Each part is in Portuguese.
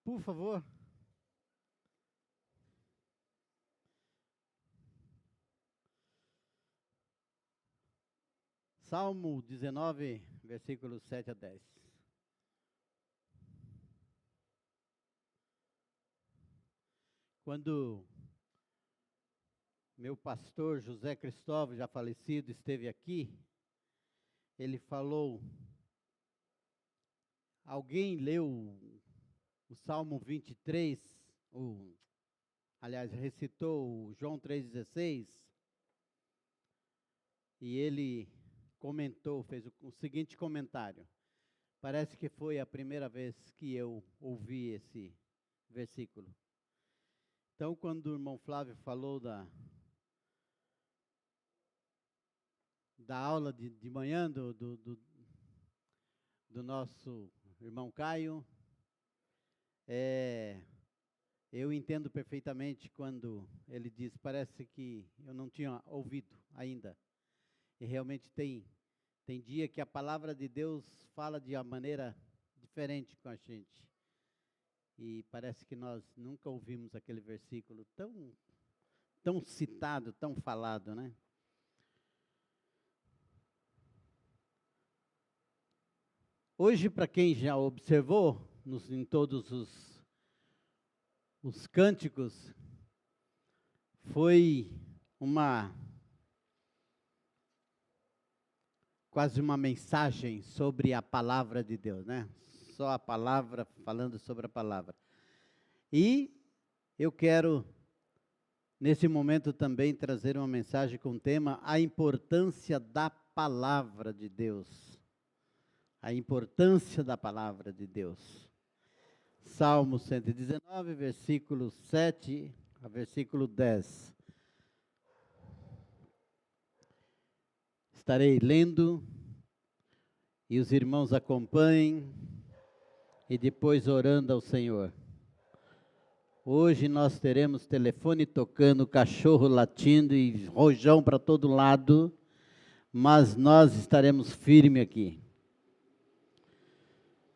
Por favor. Salmo 19, versículos 7 a 10. Quando meu pastor José Cristóvão, já falecido, esteve aqui, ele falou, alguém leu o Salmo 23, recitou o João 3,16, e ele comentou, fez o seguinte comentário: parece que foi a primeira vez que eu ouvi esse versículo. Então, quando o irmão Flávio falou da aula de manhã do nosso irmão Caio, eu entendo perfeitamente quando ele diz, parece que eu não tinha ouvido ainda. E realmente tem dia que a palavra de Deus fala de uma maneira diferente com a gente. E parece que nós nunca ouvimos aquele versículo tão citado, tão falado, né? Hoje, para quem já observou, em todos os cânticos, foi quase uma mensagem sobre a palavra de Deus, né? Só a palavra, falando sobre a palavra. E eu quero, nesse momento também, trazer uma mensagem com o tema, a importância da palavra de Deus. A importância da palavra de Deus. Salmo 119, versículo 7 a versículo 10. Estarei lendo e os irmãos acompanhem e depois orando ao Senhor. Hoje nós teremos telefone tocando, cachorro latindo e rojão para todo lado, mas nós estaremos firmes aqui.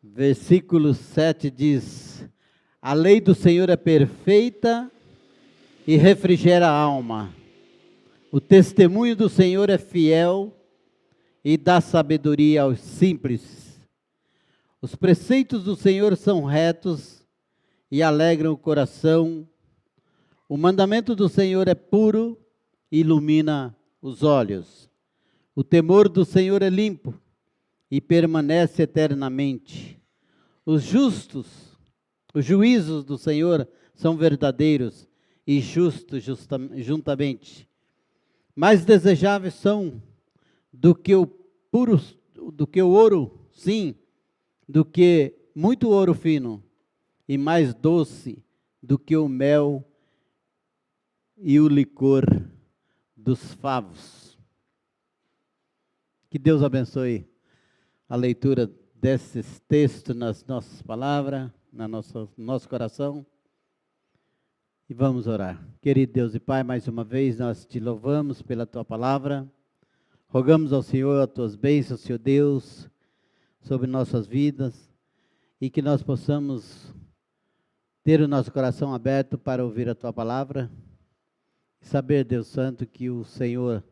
Versículo 7 diz: a lei do Senhor é perfeita e refrigera a alma. O testemunho do Senhor é fiel e dá sabedoria aos simples. Os preceitos do Senhor são retos e alegram o coração. O mandamento do Senhor é puro e ilumina os olhos. O temor do Senhor é limpo e permanece eternamente. Os juízos do Senhor são verdadeiros e justos juntamente. Mais desejáveis são do que o ouro, sim, do que muito ouro fino, e mais doce do que o mel e o licor dos favos. Que Deus abençoe a leitura desses textos nas nossas palavras, no nosso coração. E vamos orar. Querido Deus e Pai, mais uma vez nós te louvamos pela tua palavra. Rogamos ao Senhor as tuas bênçãos, Senhor Deus, sobre nossas vidas, e que nós possamos ter o nosso coração aberto para ouvir a tua palavra, e saber, Deus Santo, que o Senhor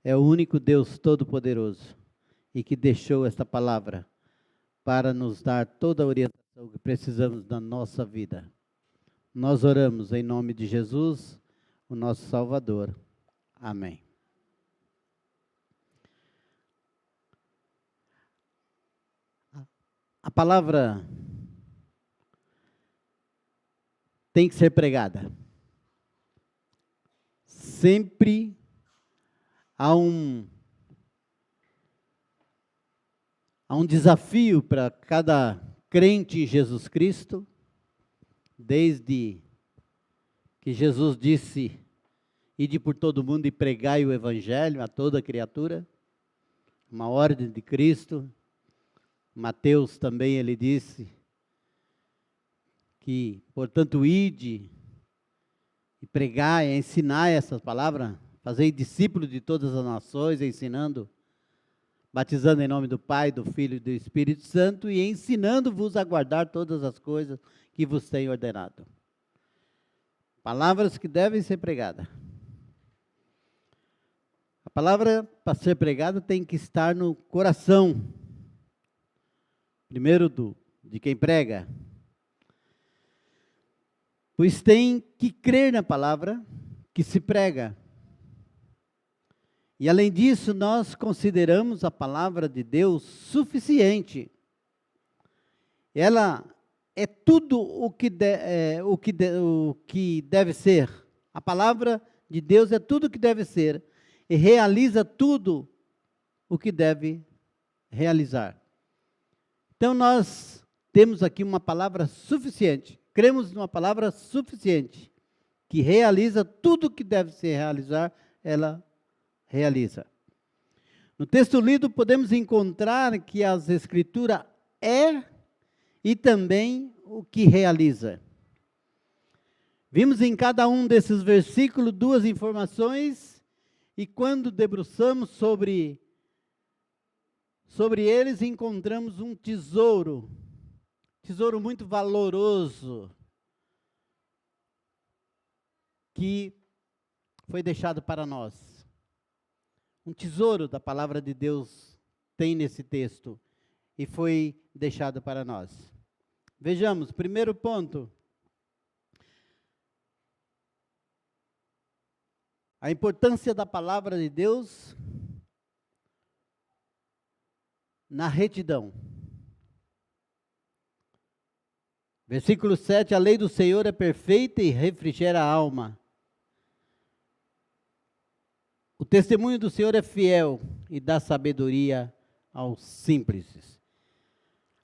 é o único Deus Todo-Poderoso, e que deixou esta palavra para nos dar toda a orientação que precisamos na nossa vida. Nós oramos em nome de Jesus, o nosso Salvador. Amém. A palavra tem que ser pregada. Sempre há um desafio para cada crente em Jesus Cristo, desde que Jesus disse, ide por todo mundo e pregai o evangelho a toda criatura, uma ordem de Cristo. Mateus também, ele disse que, portanto, ide e pregai, ensinai essas palavras, fazei discípulos de todas as nações, ensinando batizando em nome do Pai, do Filho e do Espírito Santo e ensinando-vos a guardar todas as coisas que vos tenho ordenado. Palavras que devem ser pregadas. A palavra para ser pregada tem que estar no coração, primeiro de quem prega. Pois tem que crer na palavra que se prega. E além disso, nós consideramos a palavra de Deus suficiente. Ela é tudo o que deve ser. A palavra de Deus é tudo o que deve ser. E realiza tudo o que deve realizar. Então nós temos aqui uma palavra suficiente. Cremos numa palavra suficiente. Que realiza tudo o que deve se realizar, ela realiza. No texto lido podemos encontrar que as Escrituras é e também o que realiza. Vimos em cada um desses versículos duas informações e quando debruçamos sobre eles encontramos um tesouro muito valoroso que foi deixado para nós. Um tesouro da palavra de Deus tem nesse texto e foi deixado para nós. Vejamos, primeiro ponto. A importância da palavra de Deus na retidão. Versículo 7, a lei do Senhor é perfeita e refrigera a alma. O testemunho do Senhor é fiel e dá sabedoria aos simples.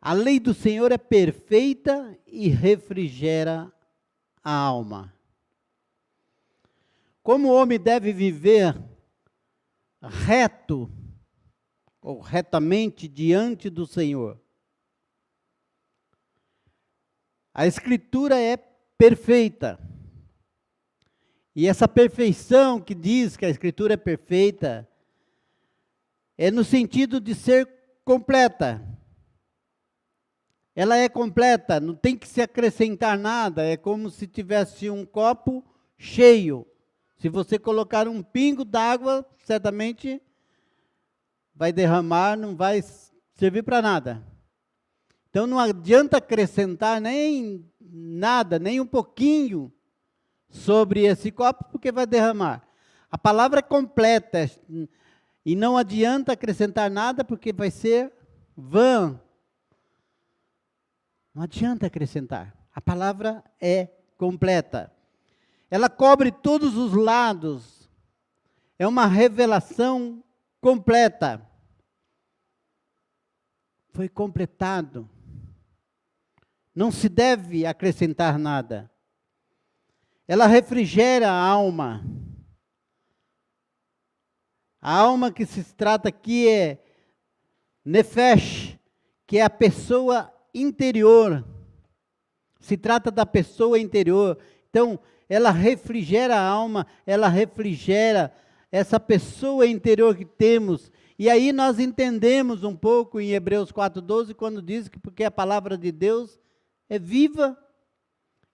A lei do Senhor é perfeita e refrigera a alma. Como o homem deve viver reto, ou retamente diante do Senhor? A Escritura é perfeita. E essa perfeição que diz que a Escritura é perfeita, é no sentido de ser completa. Ela é completa, não tem que se acrescentar nada, é como se tivesse um copo cheio. Se você colocar um pingo d'água, certamente vai derramar, não vai servir para nada. Então não adianta acrescentar nem nada, nem um pouquinho sobre esse copo, porque vai derramar. A palavra é completa e não adianta acrescentar nada, porque vai ser vã. Não adianta acrescentar. A palavra é completa. Ela cobre todos os lados. É uma revelação completa. Foi completado. Não se deve acrescentar nada. Ela refrigera a alma. A alma que se trata aqui é nefesh, que é a pessoa interior. Se trata da pessoa interior. Então, ela refrigera a alma, ela refrigera essa pessoa interior que temos. E aí nós entendemos um pouco em Hebreus 4:12, quando diz que porque a palavra de Deus é viva,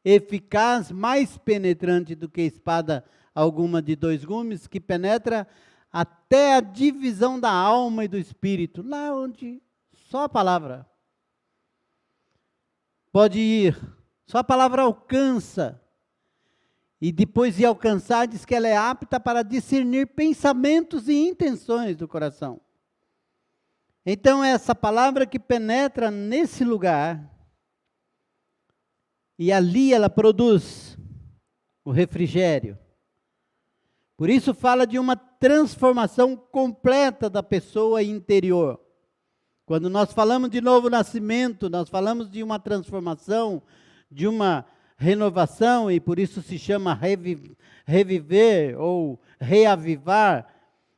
eficaz, mais penetrante do que espada alguma de dois gumes, que penetra até a divisão da alma e do espírito, lá onde só a palavra pode ir, só a palavra alcança. E depois de alcançar, diz que ela é apta para discernir pensamentos e intenções do coração. Então, essa palavra que penetra nesse lugar, e ali ela produz o refrigério. Por isso fala de uma transformação completa da pessoa interior. Quando nós falamos de novo nascimento, nós falamos de uma transformação, de uma renovação, e por isso se chama reviver, ou reavivar,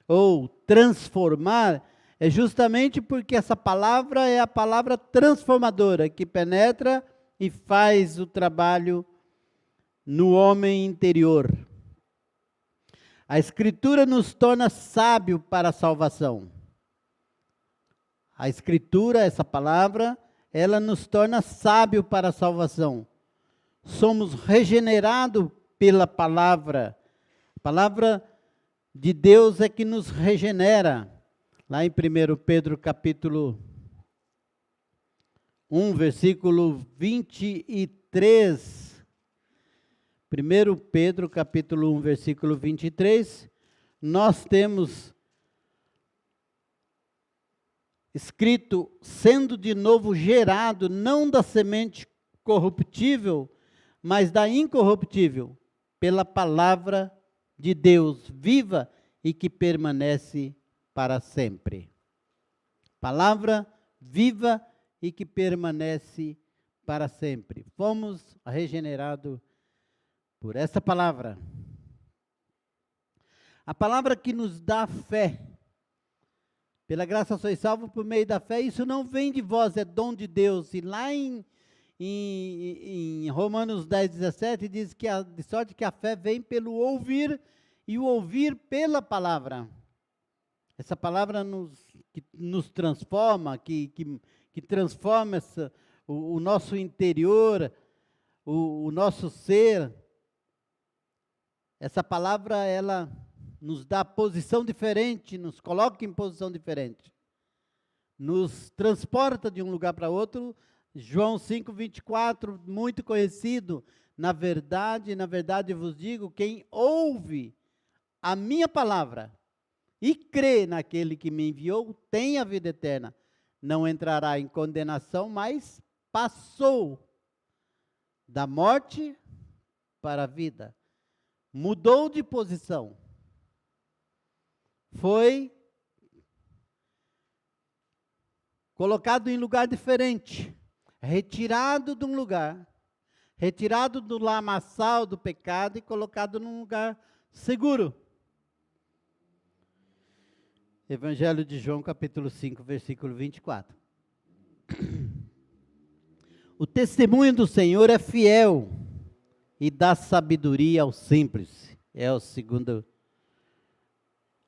ou transformar, é justamente porque essa palavra é a palavra transformadora, que penetra e faz o trabalho no homem interior. A Escritura nos torna sábio para a salvação. A Escritura, essa palavra, ela nos torna sábio para a salvação. Somos regenerados pela palavra. A palavra de Deus é que nos regenera. Lá em 1 Pedro capítulo 1, versículo 23. 1 Pedro capítulo 1, versículo 23, nós temos escrito, sendo de novo gerado, não da semente corruptível, mas da incorruptível, pela palavra de Deus viva e que permanece para sempre. Palavra viva e que permanece para sempre. Fomos regenerados por essa palavra. A palavra que nos dá fé. Pela graça sois salvos por meio da fé. Isso não vem de vós, é dom de Deus. E lá em Romanos 10, 17, diz que de sorte que a fé vem pelo ouvir, e o ouvir pela palavra. Essa palavra que nos transforma, que transforma o nosso interior, o nosso ser. Essa palavra, ela nos dá posição diferente, nos coloca em posição diferente. Nos transporta de um lugar para outro. João 5, 24, muito conhecido. Na verdade vos digo, quem ouve a minha palavra e crê naquele que me enviou, tem a vida eterna. Não entrará em condenação, mas passou da morte para a vida. Mudou de posição. Foi colocado em lugar diferente. Retirado de um lugar. Retirado do lamaçal do pecado e colocado num lugar seguro. Evangelho de João, capítulo 5, versículo 24. O testemunho do Senhor é fiel e dá sabedoria aos simples. É o segundo,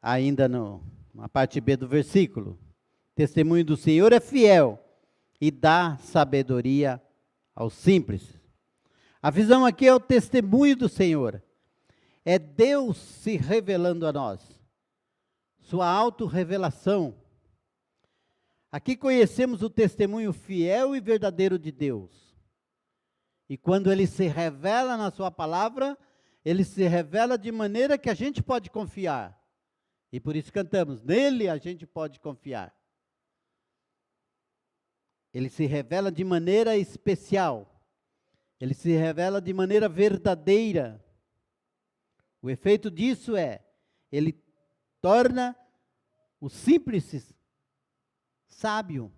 ainda na parte B do versículo. O testemunho do Senhor é fiel e dá sabedoria aos simples. A visão aqui é o testemunho do Senhor. É Deus se revelando a nós. Sua autorrevelação. Aqui conhecemos o testemunho fiel e verdadeiro de Deus. E quando Ele se revela na sua palavra, Ele se revela de maneira que a gente pode confiar. E por isso cantamos, nele a gente pode confiar. Ele se revela de maneira especial. Ele se revela de maneira verdadeira. O efeito disso é, Ele torna o simples sábio.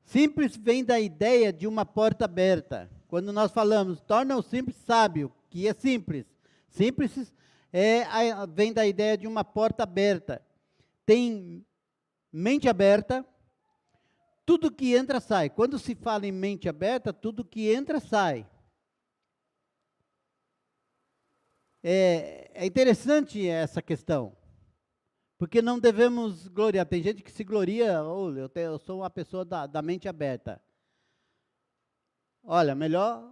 Simples vem da ideia de uma porta aberta. Quando nós falamos, torna o simples sábio, que é simples. Simples vem da ideia de uma porta aberta. Tem mente aberta, tudo que entra sai. Quando se fala em mente aberta, tudo que entra sai. É interessante essa questão, porque não devemos gloriar. Tem gente que se gloria, eu sou uma pessoa da mente aberta. Olha, melhor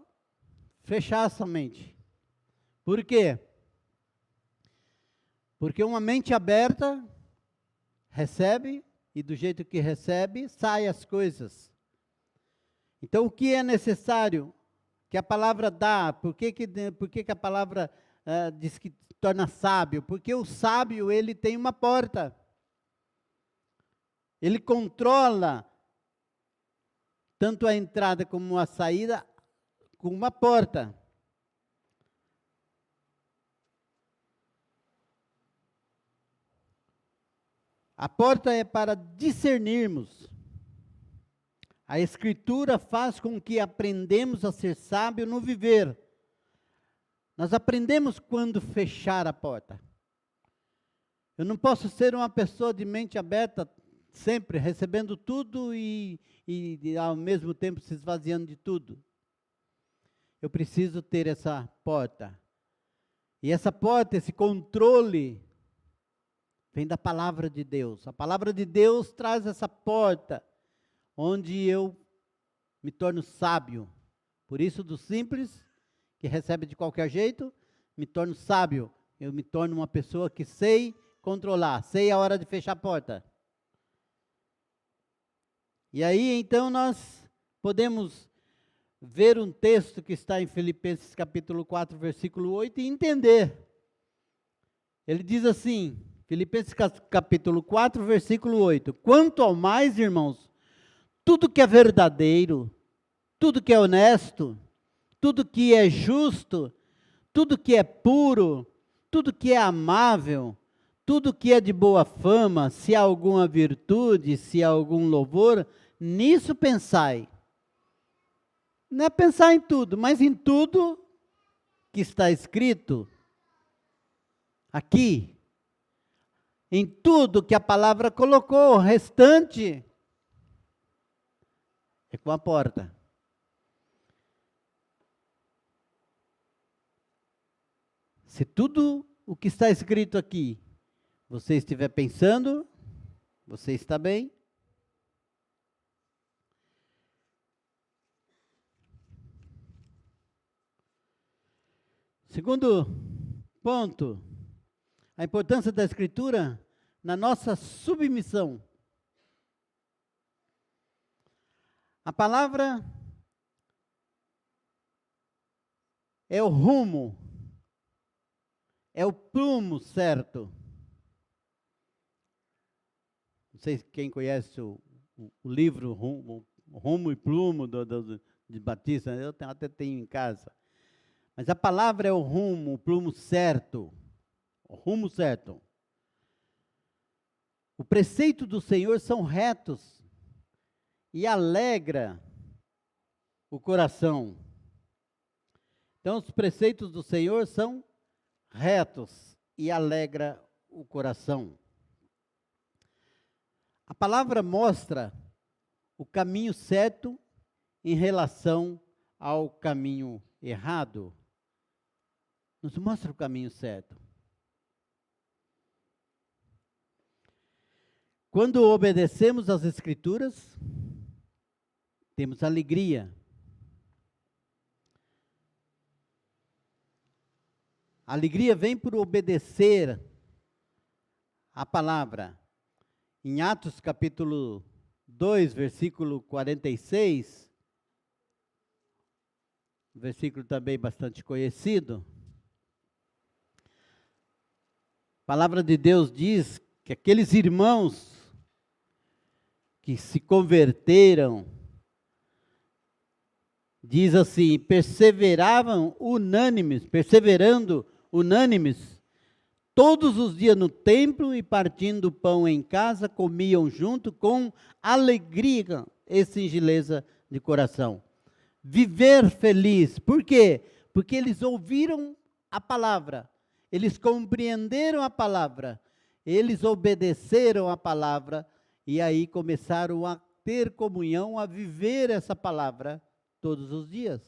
fechar essa mente. Por quê? Porque uma mente aberta recebe, e do jeito que recebe, sai as coisas. Então, o que é necessário que a palavra dá? Por que a palavra diz que torna sábio? Porque o sábio, ele tem uma porta. Ele controla tanto a entrada como a saída com uma porta. A porta é para discernirmos. A Escritura faz com que aprendemos a ser sábio no viver. Nós aprendemos quando fechar a porta. Eu não posso ser uma pessoa de mente aberta sempre, recebendo tudo e ao mesmo tempo se esvaziando de tudo. Eu preciso ter essa porta. E essa porta, esse controle Vem da palavra de Deus. A palavra de Deus traz essa porta, onde eu me torno sábio. Por isso, do simples, que recebe de qualquer jeito, me torno sábio. Eu me torno uma pessoa que sei controlar, sei a hora de fechar a porta. E aí, então, nós podemos ver um texto que está em Filipenses capítulo 4, versículo 8, e entender. Ele diz assim, Filipenses capítulo 4, versículo 8, quanto ao mais, irmãos, tudo que é verdadeiro, tudo que é honesto, tudo que é justo, tudo que é puro, tudo que é amável, tudo que é de boa fama, se há alguma virtude, se há algum louvor, nisso pensai. Não é pensar em tudo, mas em tudo que está escrito aqui, em tudo que a palavra colocou, o restante é com a porta. Se tudo o que está escrito aqui, você estiver pensando, você está bem. Segundo ponto, a importância da Escritura na nossa submissão. A palavra é o rumo, é o prumo certo. Não sei quem conhece o livro Rumo e Prumo de Batista, eu até tenho em casa. Mas a palavra é o rumo, o prumo certo. O rumo certo. O preceito do Senhor são retos e alegra o coração. Então, os preceitos do Senhor são retos e alegra o coração. A palavra mostra o caminho certo em relação ao caminho errado. Nos mostra o caminho certo. Quando obedecemos às Escrituras, temos alegria. A alegria vem por obedecer a palavra. Em Atos capítulo 2, versículo 46, versículo também bastante conhecido, a palavra de Deus diz que aqueles irmãos que se converteram, diz assim, perseverando unânimes, todos os dias no templo e partindo pão em casa, comiam junto com alegria e singeleza de coração. Viver feliz, por quê? Porque eles ouviram a palavra, eles compreenderam a palavra, eles obedeceram a palavra e aí começaram a ter comunhão, a viver essa palavra todos os dias.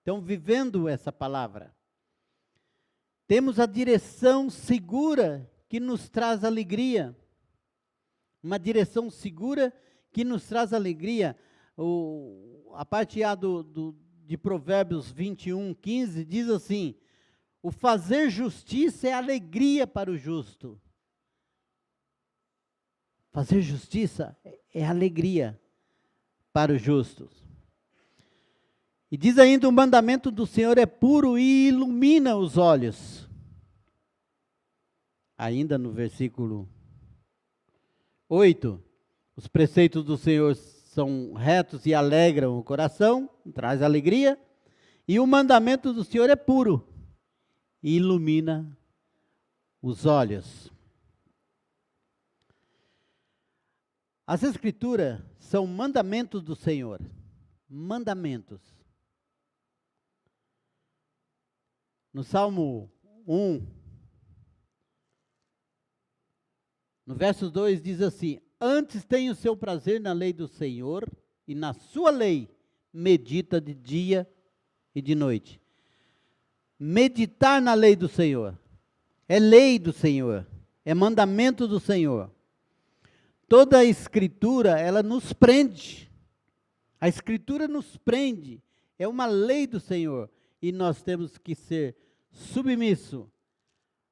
Então, vivendo essa palavra, temos a direção segura que nos traz alegria. Uma direção segura que nos traz alegria. A parte A de Provérbios 21, 15 diz assim, o fazer justiça é alegria para o justo. Fazer justiça é alegria para os justos. E diz ainda, o mandamento do Senhor é puro e ilumina os olhos. Ainda no versículo 8, os preceitos do Senhor são retos e alegram o coração, traz alegria. E o mandamento do Senhor é puro e ilumina os olhos. As Escrituras são mandamentos do Senhor. Mandamentos. No Salmo 1, no verso 2 diz assim, antes tem o seu prazer na lei do Senhor, e na sua lei medita de dia e de noite. Meditar na lei do Senhor, é lei do Senhor, é mandamento do Senhor. Toda a Escritura, ela nos prende. A Escritura nos prende. É uma lei do Senhor. E nós temos que ser submissos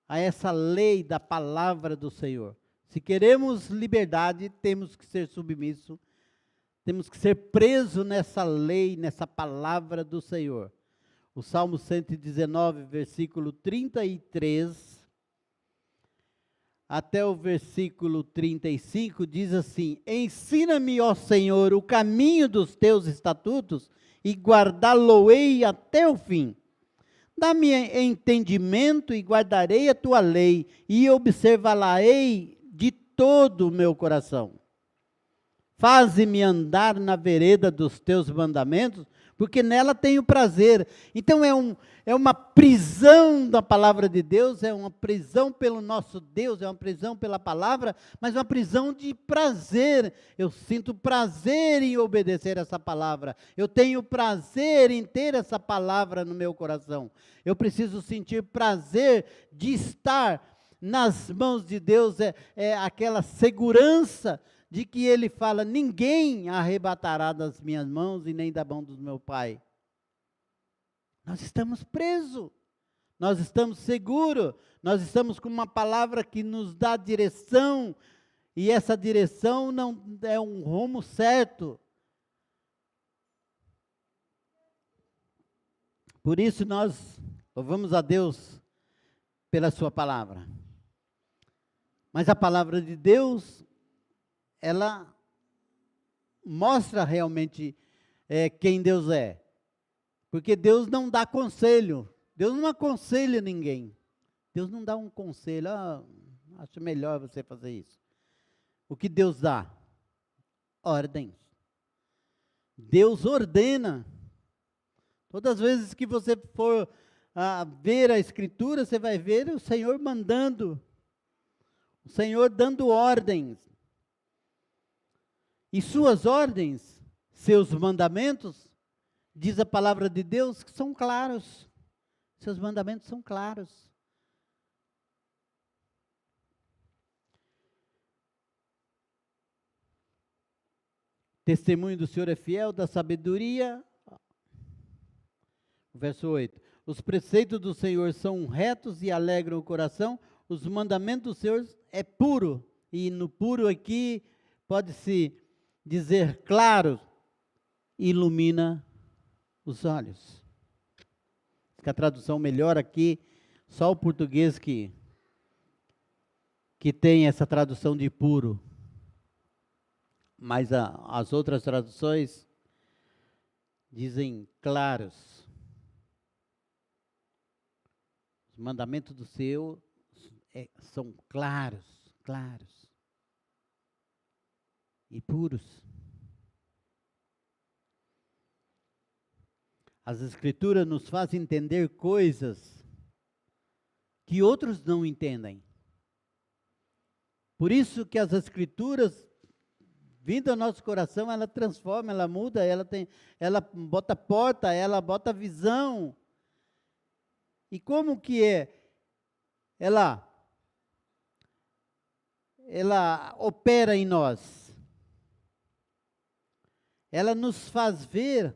a essa lei da palavra do Senhor. Se queremos liberdade, temos que ser submissos. Temos que ser presos nessa lei, nessa palavra do Senhor. O Salmo 119, versículo 33, até o versículo 35, diz assim: ensina-me, ó Senhor, o caminho dos teus estatutos, e guardá-lo-ei até o fim. Dá-me entendimento e guardarei a tua lei, e observá-la-ei de todo o meu coração. Faze-me andar na vereda dos teus mandamentos, porque nela tenho prazer. Então é uma prisão da palavra de Deus, é uma prisão pelo nosso Deus, é uma prisão pela palavra, mas uma prisão de prazer. Eu sinto prazer em obedecer essa palavra. Eu tenho prazer em ter essa palavra no meu coração. Eu preciso sentir prazer de estar nas mãos de Deus, é aquela segurança de que ele fala: ninguém arrebatará das minhas mãos e nem da mão do meu Pai. Nós estamos presos, nós estamos seguros, nós estamos com uma palavra que nos dá direção, e essa direção não é um rumo certo. Por isso nós louvamos a Deus pela sua palavra. Mas a palavra de Deus, ela mostra realmente quem Deus é. Porque Deus não dá conselho. Deus não aconselha ninguém. Deus não dá um conselho: acho melhor você fazer isso. O que Deus dá? Ordens. Deus ordena. Todas as vezes que você for ver a Escritura, você vai ver o Senhor mandando. O Senhor dando ordens. E suas ordens, seus mandamentos, diz a palavra de Deus, que são claros. Seus mandamentos são claros. Testemunho do Senhor é fiel, da sabedoria. Verso 8. Os preceitos do Senhor são retos e alegram o coração. Os mandamentos do Senhor é puro. E no puro aqui pode-se dizer claro, ilumina os olhos. A tradução melhor aqui, só o português que tem essa tradução de puro. Mas as outras traduções dizem claros. Os mandamentos do Senhor são claros, claros e puros. As Escrituras nos fazem entender coisas que outros não entendem. Por isso que as Escrituras, vindo ao nosso coração, ela transforma, ela muda, ela bota porta, ela bota visão. E como que ela opera em nós? Ela nos faz ver,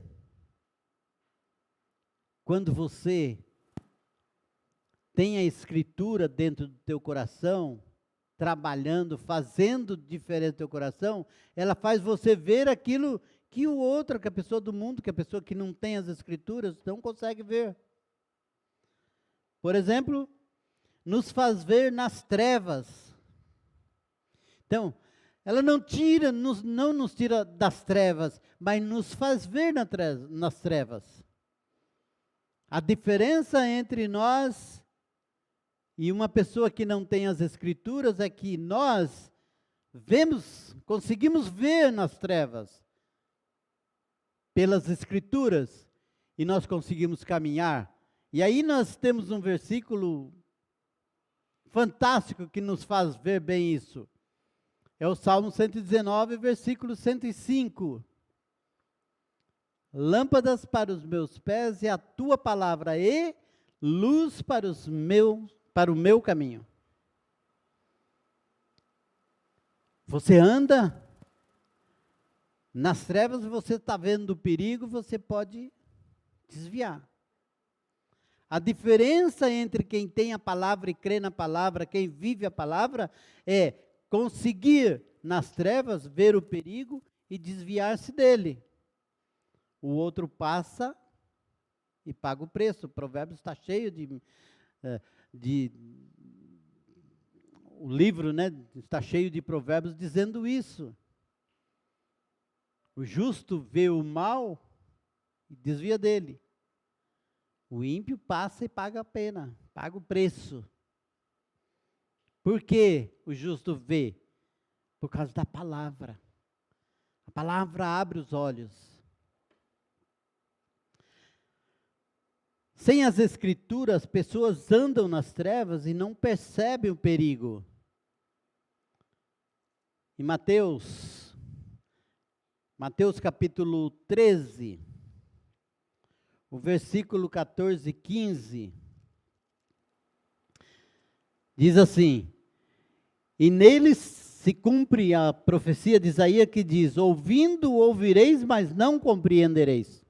quando você tem a Escritura dentro do teu coração, trabalhando, fazendo diferente do teu coração, ela faz você ver aquilo que o outro, que a pessoa do mundo, que a pessoa que não tem as Escrituras, não consegue ver. Por exemplo, nos faz ver nas trevas. Então, ela não nos tira das trevas, mas nos faz ver nas trevas. A diferença entre nós e uma pessoa que não tem as Escrituras é que nós conseguimos ver nas trevas pelas Escrituras, e nós conseguimos caminhar. E aí nós temos um versículo fantástico que nos faz ver bem isso. É o Salmo 119, versículo 105. Lâmpadas para os meus pés e a tua palavra, e luz para o meu caminho. Você anda nas trevas, você está vendo o perigo, você pode desviar. A diferença entre quem tem a palavra e crê na palavra, quem vive a palavra, é conseguir nas trevas ver o perigo e desviar-se dele. O outro passa e paga o preço. O Provérbios está cheio o livro, né, está cheio de provérbios dizendo isso. O justo vê o mal e desvia dele. O ímpio passa e paga a pena, paga o preço. Por que o justo vê? Por causa da palavra. A palavra abre os olhos. Sem as escrituras, pessoas andam nas trevas e não percebem o perigo. Em Mateus capítulo 13, o versículo 14 e 15, diz assim: e neles se cumpre a profecia de Isaías que diz: ouvindo ouvireis, mas não compreendereis,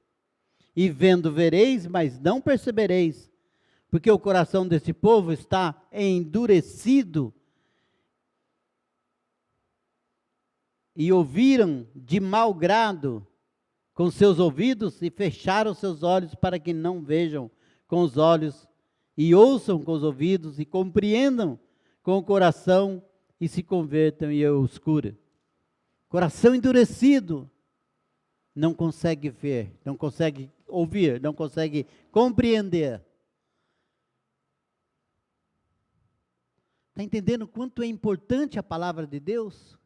e vendo vereis, mas não percebereis, porque o coração desse povo está endurecido, e ouviram de mau grado com seus ouvidos, e fecharam seus olhos para que não vejam com os olhos, e ouçam com os ouvidos, e compreendam com o coração, e se convertam, e eu os cure. Coração endurecido, não consegue ver, não consegue ouvir, não consegue compreender. Está entendendo quanto é importante a palavra de Deus?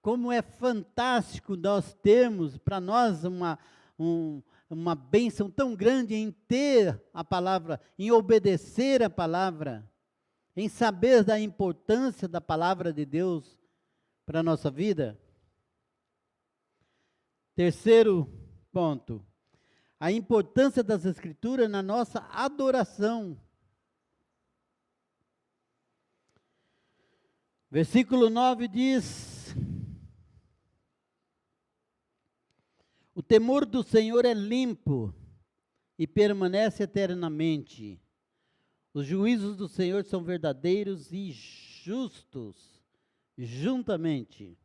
Como é fantástico nós termos, para nós, uma bênção tão grande em ter a palavra, em obedecer a palavra, em saber da importância da palavra de Deus para a nossa vida. Terceiro ponto, a importância das Escrituras na nossa adoração. Versículo 9 diz: o temor do Senhor é limpo e permanece eternamente. Os juízos do Senhor são verdadeiros e justos juntamente.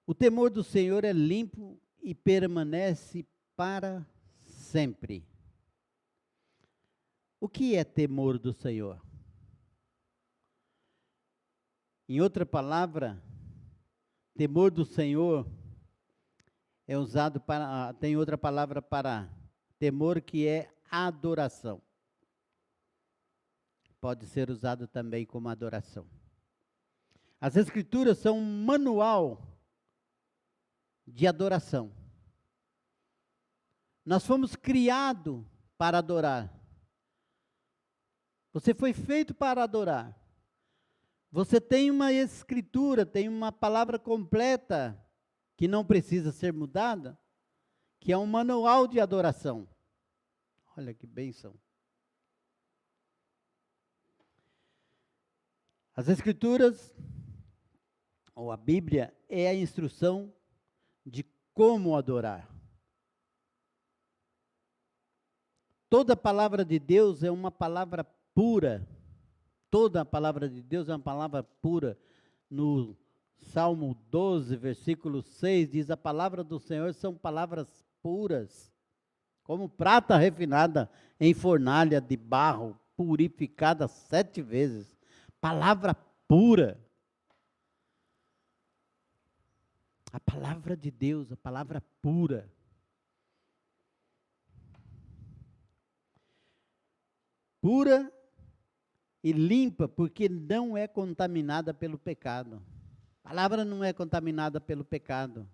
O temor do Senhor é limpo e permanece para sempre. O que é temor do Senhor? Em outra palavra, temor do Senhor é usado para, tem outra palavra para temor que é adoração. Pode ser usado também como adoração. As Escrituras são um manual de adoração. Nós fomos criados para adorar. Você foi feito para adorar. Você tem uma escritura, tem uma palavra completa, que não precisa ser mudada, que é um manual de adoração. Olha que bênção. As Escrituras, ou a Bíblia, é a instrução de como adorar. Toda a palavra de Deus é uma palavra pura. Toda a palavra de Deus é uma palavra pura. No Salmo 12, versículo 6, diz: a palavra do Senhor são palavras puras, como prata refinada em fornalha de barro, purificada 7 vezes. Palavra pura. A palavra de Deus, a palavra pura. Pura e limpa, porque não é contaminada pelo pecado. A palavra não é contaminada pelo pecado.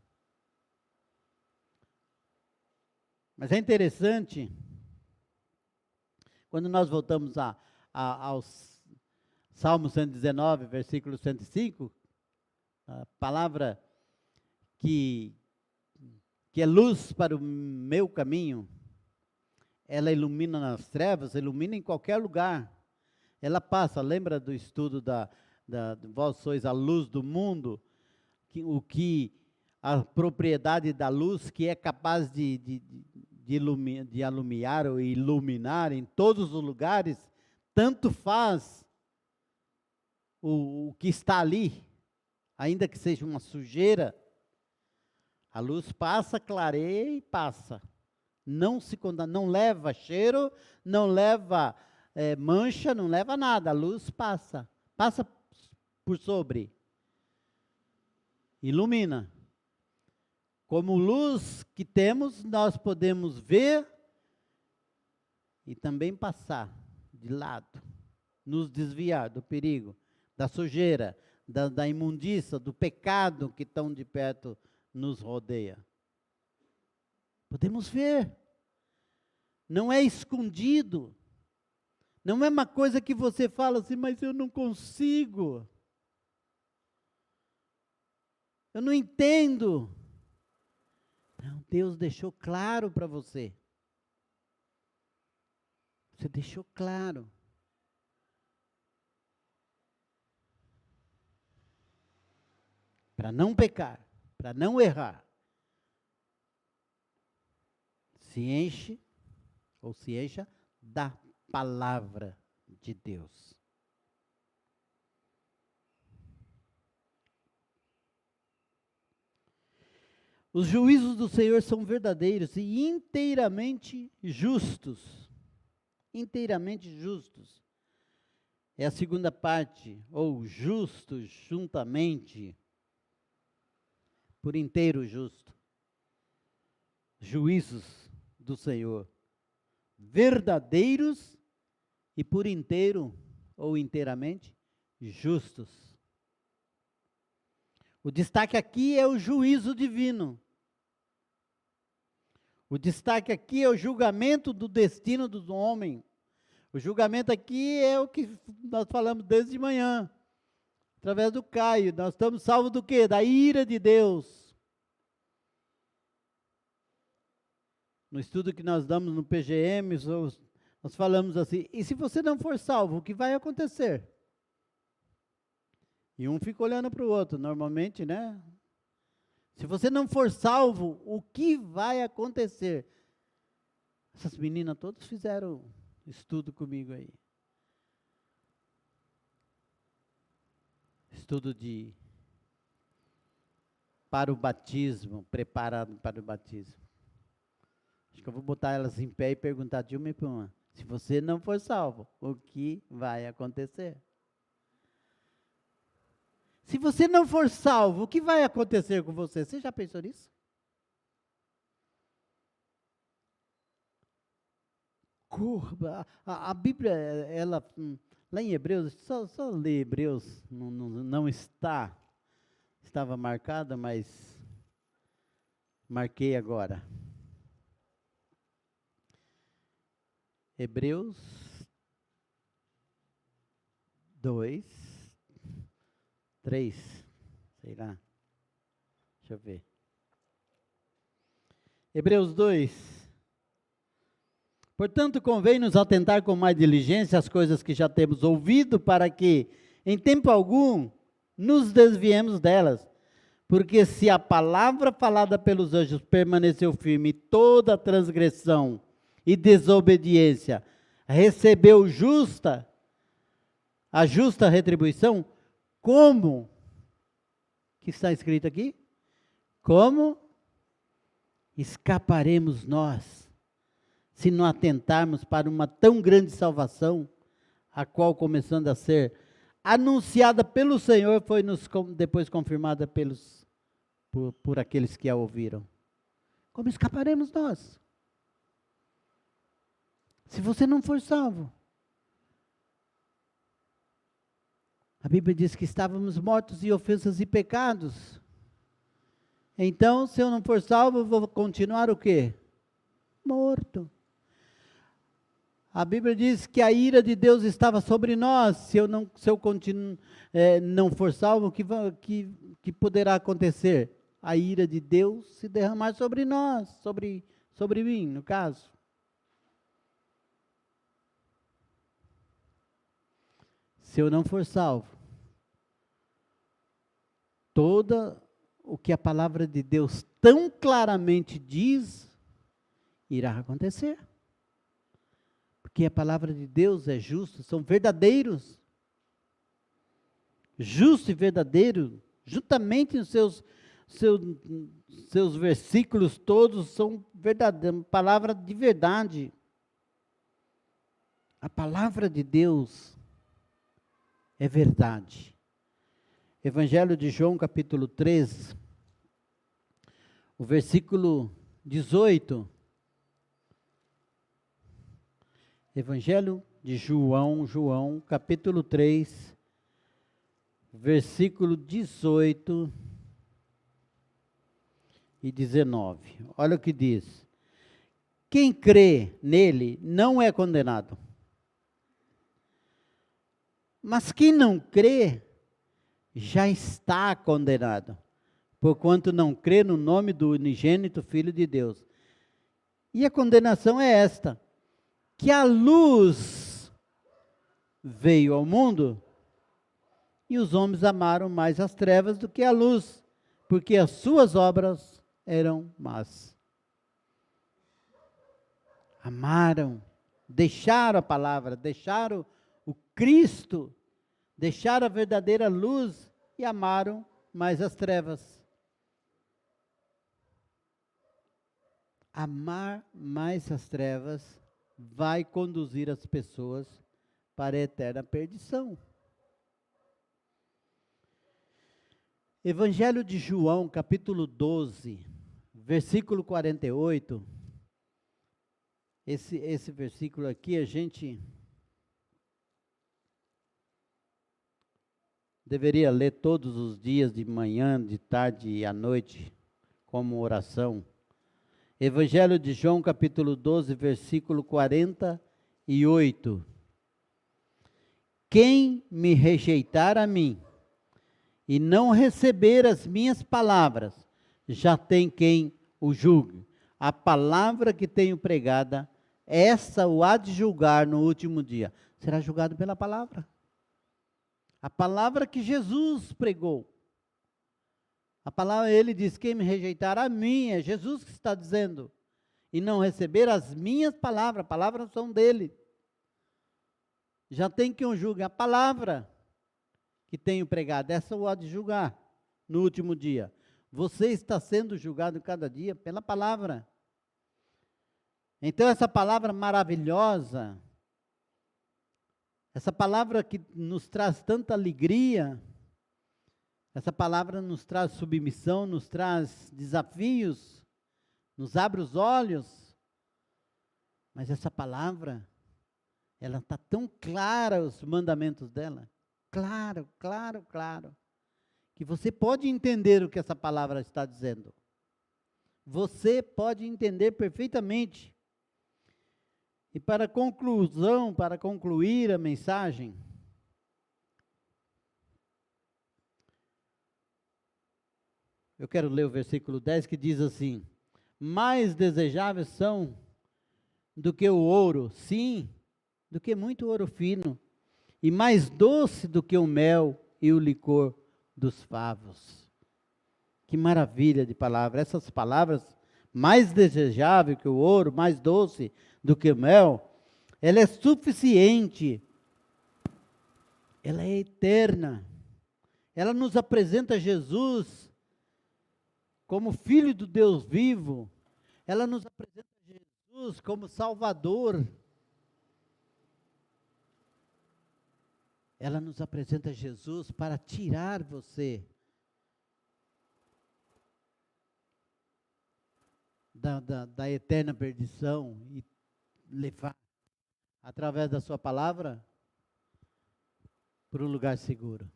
Mas é interessante, quando nós voltamos ao Salmo 119, versículo 105, a palavra que é luz para o meu caminho, ela ilumina nas trevas, ilumina em qualquer lugar. ela passa. Lembra do estudo vós sois a luz do mundo? A propriedade da luz que é capaz de alumiar ou iluminar em todos os lugares, tanto faz o que está ali, ainda que seja uma sujeira, a luz passa, clareia e passa. Não se condena, não leva cheiro, não leva mancha, não leva nada. A luz passa por sobre, ilumina. Como luz que temos, nós podemos ver e também passar de lado, nos desviar do perigo, da sujeira, da imundícia, do pecado que tão de perto nos rodeia. Podemos ver. Não é escondido. Não é uma coisa que você fala assim, mas eu não consigo. Eu não entendo. Não, Deus deixou claro para você. Você deixou claro. Para não pecar, para não errar. Se encha da palavra de Deus. Os juízos do Senhor são verdadeiros e inteiramente justos. Inteiramente justos. É a segunda parte, ou justos juntamente, por inteiro justo. Juízos do Senhor, verdadeiros e por inteiro ou inteiramente justos. O destaque aqui é o juízo divino. O destaque aqui é o julgamento do destino do homem. O julgamento aqui é o que nós falamos desde de manhã, através do Caio. Nós estamos salvos do quê? Da ira de Deus. No estudo que nós damos no PGM, nós falamos assim, e se você não for salvo, o que vai acontecer? E um fica olhando para o outro, normalmente, né? Se você não for salvo, o que vai acontecer? Essas meninas todas fizeram estudo comigo aí. Estudo para o batismo, preparado para o batismo. Acho que eu vou botar elas em pé e perguntar de uma para uma. Se você não for salvo, o que vai acontecer? Se você não for salvo, o que vai acontecer com você? Você já pensou nisso? Curva. A Bíblia, ela, lá em Hebreus, só ler Hebreus, não estava marcada, mas marquei agora. Hebreus 2, 3, sei lá, deixa eu ver. Hebreus 2. Portanto, convém nos atentar com mais diligência às coisas que já temos ouvido, para que, em tempo algum, nos desviemos delas. Porque se a palavra falada pelos anjos permaneceu firme, toda transgressão e desobediência recebeu a justa retribuição, como que está escrito aqui? Como escaparemos nós, se não atentarmos para uma tão grande salvação, a qual, começando a ser anunciada pelo Senhor, foi depois confirmada por aqueles que a ouviram? Como escaparemos nós? Se você não for salvo. A Bíblia diz que estávamos mortos em ofensas e pecados. Então, se eu não for salvo, eu vou continuar o quê? Morto. A Bíblia diz que a ira de Deus estava sobre nós. Se eu não for salvo, o que poderá acontecer? A ira de Deus se derramar sobre nós, sobre mim, no caso. se eu não for salvo, toda o que a palavra de Deus tão claramente diz, irá acontecer. Porque a palavra de Deus é justa, são verdadeiros. Justo e verdadeiro, juntamente nos seus versículos todos são verdadeiros, palavra de verdade. A palavra de Deus é verdade. Evangelho de João, capítulo 3, o versículo 18. Evangelho de João, capítulo 3, versículo 18 e 19. Olha o que diz. Quem crê nele não é condenado. Mas quem não crê, já está condenado, porquanto não crê no nome do unigênito Filho de Deus. E a condenação é esta, que a luz veio ao mundo, e os homens amaram mais as trevas do que a luz, porque as suas obras eram más. Amaram, deixaram a palavra, deixaram o Cristo, deixaram a verdadeira luz e amaram mais as trevas. Amar mais as trevas vai conduzir as pessoas para a eterna perdição. Evangelho de João, capítulo 12, versículo 48. Esse versículo aqui a gente deveria ler todos os dias, de manhã, de tarde e à noite, como oração. Evangelho de João, capítulo 12, versículo 48. Quem me rejeitar a mim e não receber as minhas palavras, já tem quem o julgue. A palavra que tenho pregada, essa o há de julgar no último dia. Será julgado pela palavra. A palavra que Jesus pregou. A palavra, ele diz, quem me rejeitar a mim, é Jesus que está dizendo, e não receber as minhas palavras são dele. Já tem quem o julgue. A palavra que tenho pregado, essa o há de julgar no último dia. Você está sendo julgado cada dia pela palavra. Então essa palavra maravilhosa, essa palavra que nos traz tanta alegria, essa palavra nos traz submissão, nos traz desafios, nos abre os olhos, mas essa palavra, ela está tão clara, os mandamentos dela, claro, que você pode entender o que essa palavra está dizendo. Você pode entender perfeitamente. E para concluir a mensagem, eu quero ler o versículo 10 que diz assim: mais desejáveis são do que o ouro, sim, do que muito ouro fino, e mais doce do que o mel e o licor dos favos. Que maravilha de palavra! Essas palavras, mais desejável que o ouro, mais doce do que o mel, ela é suficiente, ela é eterna, ela nos apresenta Jesus como Filho do Deus vivo, ela nos apresenta Jesus como Salvador, ela nos apresenta Jesus para tirar você da eterna perdição e levar, através da sua palavra, para um lugar seguro.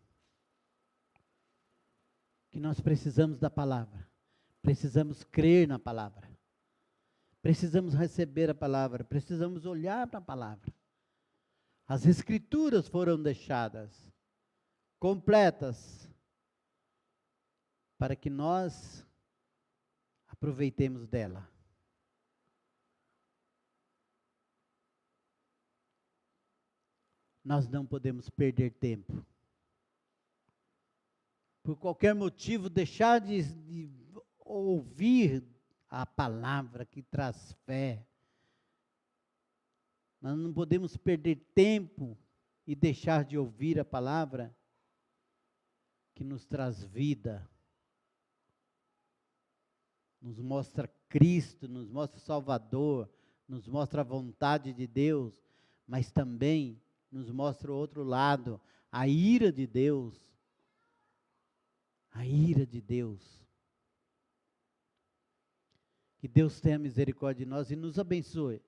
Que nós precisamos da palavra, precisamos crer na palavra, precisamos receber a palavra, precisamos olhar para a palavra. As escrituras foram deixadas completas para que nós aproveitemos dela. nós não podemos perder tempo. Por qualquer motivo, deixar de ouvir a palavra que traz fé. Nós não podemos perder tempo e deixar de ouvir a palavra que nos traz vida, nos mostra Cristo, nos mostra o Salvador, nos mostra a vontade de Deus, mas também nos mostra o outro lado, a ira de Deus. A ira de Deus. Que Deus tenha misericórdia de nós e nos abençoe,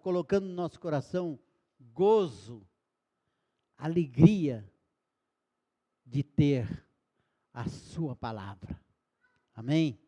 colocando no nosso coração gozo, alegria de ter a sua palavra. Amém?